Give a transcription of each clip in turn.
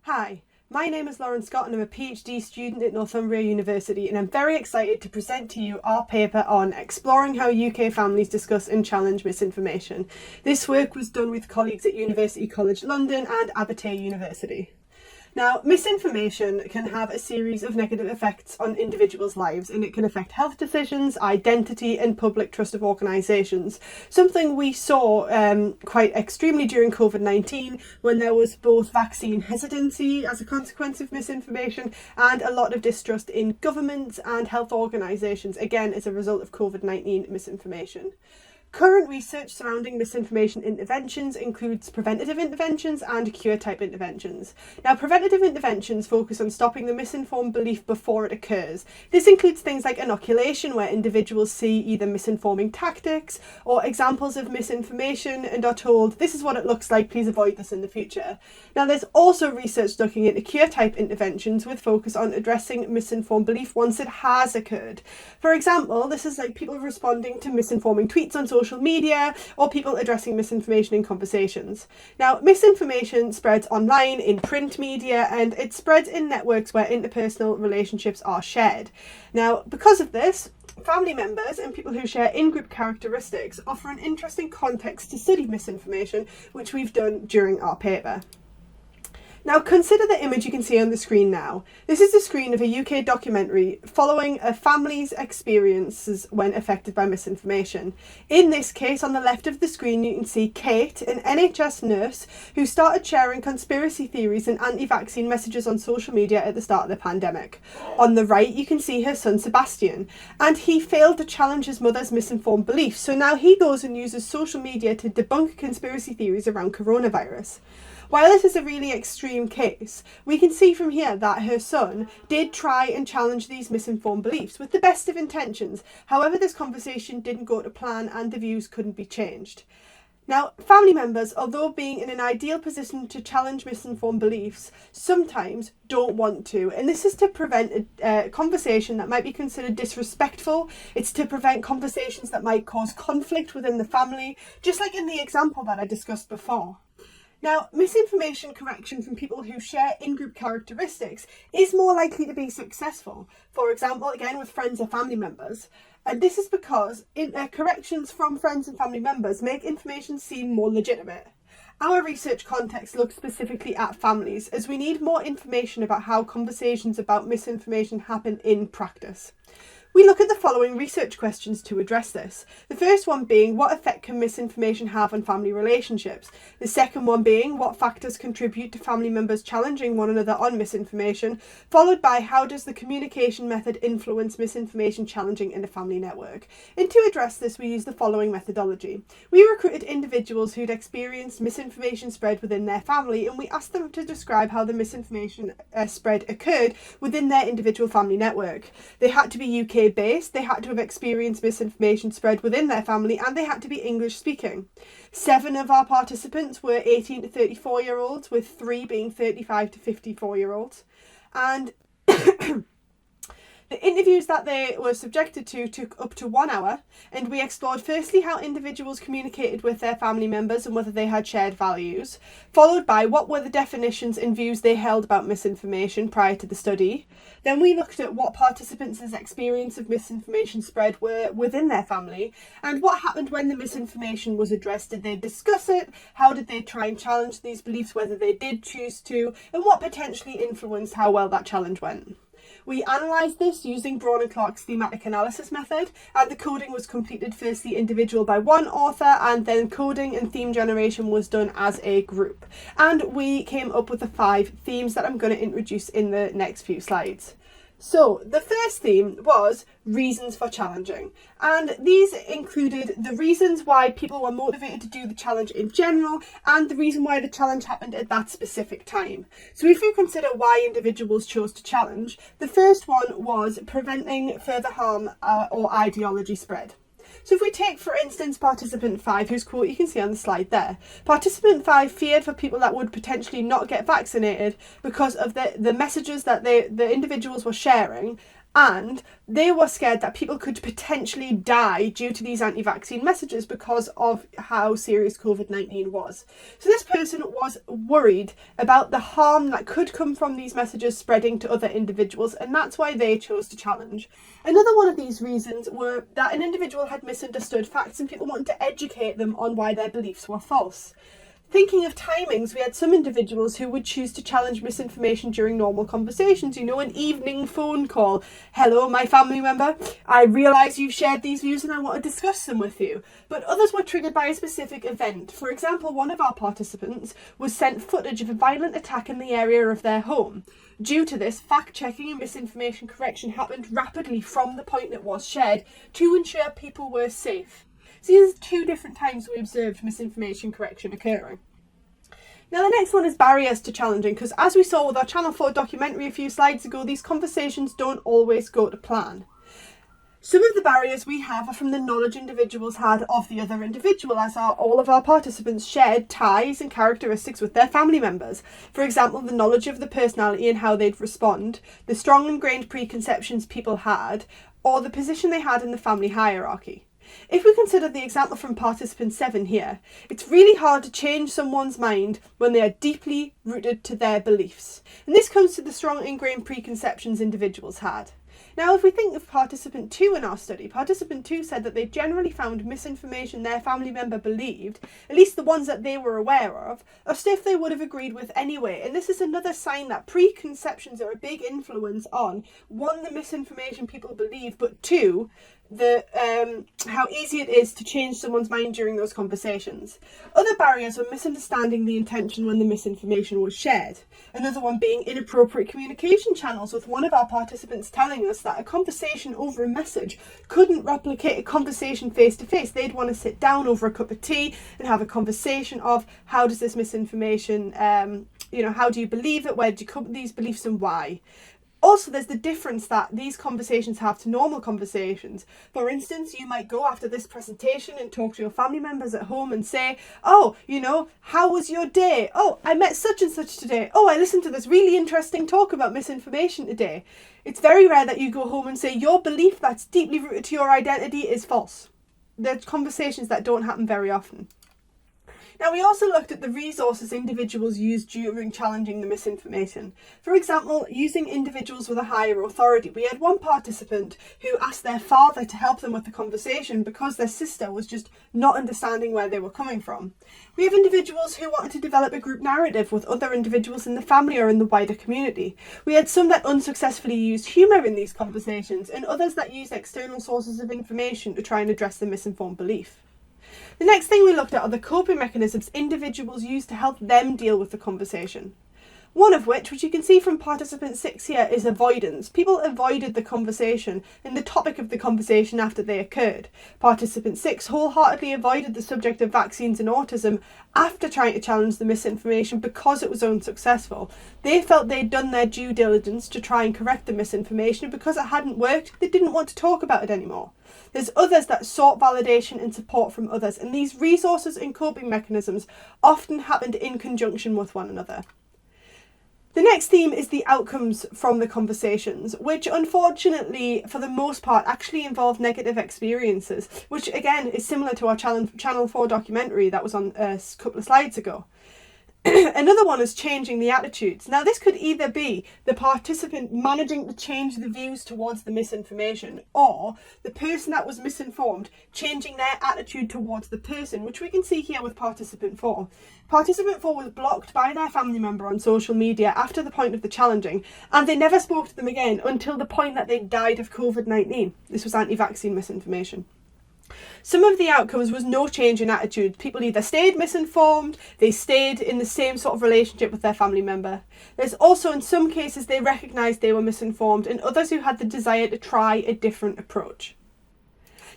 Hi, my name is Lauren Scott and I'm a PhD student at Northumbria University, and I'm very excited to present to you our paper on exploring how UK families discuss and challenge misinformation. This work was done with colleagues at University College London and Abertay University. Now, misinformation can have a series of negative effects on individuals' lives, and it can affect health decisions, identity and public trust of organisations. Something we saw quite extremely during COVID-19, when there was both vaccine hesitancy as a consequence of misinformation and a lot of distrust in governments and health organisations, again as a result of COVID-19 misinformation. Current research surrounding misinformation interventions includes preventative interventions and cure-type interventions. Now, preventative interventions focus on stopping the misinformed belief before it occurs. This includes things like inoculation, where individuals see either misinforming tactics or examples of misinformation and are told, this is what it looks like, please avoid this in the future. Now, there's also research looking into cure-type interventions with focus on addressing misinformed belief once it has occurred. For example, this is like people responding to misinforming tweets on social media, or people addressing misinformation in conversations. Now, misinformation spreads online, in print media, and it spreads in networks where interpersonal relationships are shared. Now, because of this, family members and people who share in-group characteristics offer an interesting context to study misinformation, which we've done during our paper. Now, consider the image you can see on the screen now. This is the screen of a UK documentary following a family's experiences when affected by misinformation. In this case, on the left of the screen, you can see Kate, an NHS nurse who started sharing conspiracy theories and anti-vaccine messages on social media at the start of the pandemic. On the right, you can see her son Sebastian, and he failed to challenge his mother's misinformed beliefs, so now he goes and uses social media to debunk conspiracy theories around coronavirus. While this is a really extreme case, we can see from here that her son did try and challenge these misinformed beliefs with the best of intentions. However, this conversation didn't go to plan and the views couldn't be changed. Now, family members, although being in an ideal position to challenge misinformed beliefs, sometimes don't want to. And this is to prevent a conversation that might be considered disrespectful. It's to prevent conversations that might cause conflict within the family, just like in the example that I discussed before. Now, misinformation correction from people who share in-group characteristics is more likely to be successful. For example, again with friends or family members. And this is because corrections from friends and family members make information seem more legitimate. Our research context looks specifically at families, as we need more information about how conversations about misinformation happen in practice. We look at the following research questions to address this. The first one being, what effect can misinformation have on family relationships? The second one being, what factors contribute to family members challenging one another on misinformation? Followed by, how does the communication method influence misinformation challenging in a family network? And to address this, we use the following methodology. We recruited individuals who'd experienced misinformation spread within their family, and we asked them to describe how the misinformation spread occurred within their individual family network. They had to be UK based, they had to have experienced misinformation spread within their family, and they had to be English speaking. 7 of our participants were 18 to 34-year-olds, with 3 being 35 to 54-year-olds. And the interviews that they were subjected to took up to 1 hour, and we explored firstly how individuals communicated with their family members and whether they had shared values, followed by what were the definitions and views they held about misinformation prior to the study. Then we looked at what participants' experience of misinformation spread were within their family, and what happened when the misinformation was addressed. Did they discuss it? How did they try and challenge these beliefs, whether they did choose to, and what potentially influenced how well that challenge went? We analysed this using Braun and Clark's thematic analysis method, and the coding was completed firstly individual by one author, and then coding and theme generation was done as a group. And we came up with the 5 themes that I'm going to introduce in the next few slides. So the first theme was reasons for challenging, and these included the reasons why people were motivated to do the challenge in general, and the reason why the challenge happened at that specific time. So if we consider why individuals chose to challenge, the first one was preventing further harm or ideology spread. So if we take, for instance, participant 5, whose quote you can see on the slide there. Participant 5 feared for people that would potentially not get vaccinated because of the messages that the individuals were sharing, and they were scared that people could potentially die due to these anti-vaccine messages because of how serious COVID-19 was. So this person was worried about the harm that could come from these messages spreading to other individuals, and that's why they chose to challenge. Another one of these reasons were that an individual had misunderstood facts and people wanted to educate them on why their beliefs were false. Thinking of timings, we had some individuals who would choose to challenge misinformation during normal conversations. An evening phone call. Hello, my family member. I realise you've shared these views and I want to discuss them with you. But others were triggered by a specific event. For example, one of our participants was sent footage of a violent attack in the area of their home. Due to this, fact-checking and misinformation correction happened rapidly from the point it was shared to ensure people were safe. So these are two different times we observed misinformation correction occurring. Now the next one is barriers to challenging, because as we saw with our Channel 4 documentary a few slides ago, these conversations don't always go to plan. Some of the barriers we have are from the knowledge individuals had of the other individual, as all of our participants shared ties and characteristics with their family members. For example, the knowledge of the personality and how they'd respond, the strong ingrained preconceptions people had, or the position they had in the family hierarchy. If we consider the example from participant 7 here, it's really hard to change someone's mind when they are deeply rooted to their beliefs. And this comes to the strong ingrained preconceptions individuals had. Now, if we think of participant 2 in our study, participant 2 said that they generally found misinformation their family member believed, at least the ones that they were aware of stuff they would have agreed with anyway. And this is another sign that preconceptions are a big influence on, one, the misinformation people believe, but two, how easy it is to change someone's mind during those conversations. Other barriers were misunderstanding the intention when the misinformation was shared. Another one being inappropriate communication channels, with one of our participants telling us that a conversation over a message couldn't replicate a conversation face to face. They'd want to sit down over a cup of tea and have a conversation of how does this misinformation, how do you believe it, where did you come with these beliefs and why? Also, there's the difference that these conversations have to normal conversations. For instance, you might go after this presentation and talk to your family members at home and say, oh, how was your day? Oh, I met such and such today. Oh, I listened to this really interesting talk about misinformation today. It's very rare that you go home and say your belief that's deeply rooted to your identity is false. There's conversations that don't happen very often. Now, we also looked at the resources individuals used during challenging the misinformation. For example, using individuals with a higher authority. We had one participant who asked their father to help them with the conversation because their sister was just not understanding where they were coming from. We have individuals who wanted to develop a group narrative with other individuals in the family or in the wider community. We had some that unsuccessfully used humour in these conversations, and others that used external sources of information to try and address the misinformed belief. The next thing we looked at are the coping mechanisms individuals use to help them deal with the conversation. One of which you can see from participant 6 here, is avoidance. People avoided the conversation and the topic of the conversation after they occurred. Participant 6 wholeheartedly avoided the subject of vaccines and autism after trying to challenge the misinformation because it was unsuccessful. They felt they'd done their due diligence to try and correct the misinformation, and because it hadn't worked, they didn't want to talk about it anymore. There's others that sought validation and support from others, and these resources and coping mechanisms often happened in conjunction with one another. The next theme is the outcomes from the conversations, which unfortunately, for the most part, actually involve negative experiences, which again is similar to our Channel 4 documentary that was on a couple of slides ago. Another one is changing the attitudes. Now, this could either be the participant managing to change the views towards the misinformation, or the person that was misinformed changing their attitude towards the person, which we can see here with participant 4. Participant 4 was blocked by their family member on social media after the point of the challenging, and they never spoke to them again until the point that they died of COVID-19. This was anti-vaccine misinformation. Some of the outcomes was no change in attitudes. People either stayed misinformed, they stayed in the same sort of relationship with their family member. There's also, in some cases, they recognised they were misinformed, and others who had the desire to try a different approach.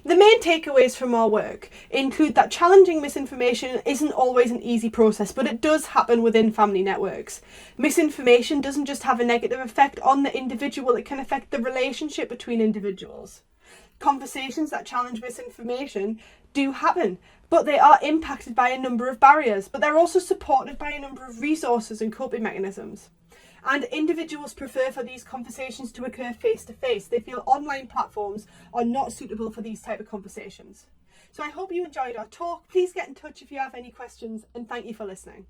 The main takeaways from our work include that challenging misinformation isn't always an easy process, but it does happen within family networks. Misinformation doesn't just have a negative effect on the individual, it can affect the relationship between individuals. Conversations that challenge misinformation do happen, but they are impacted by a number of barriers, but they're also supported by a number of resources and coping mechanisms. And individuals prefer for these conversations to occur face to face. They feel online platforms are not suitable for these type of conversations. So I hope you enjoyed our talk. Please get in touch if you have any questions, and thank you for listening.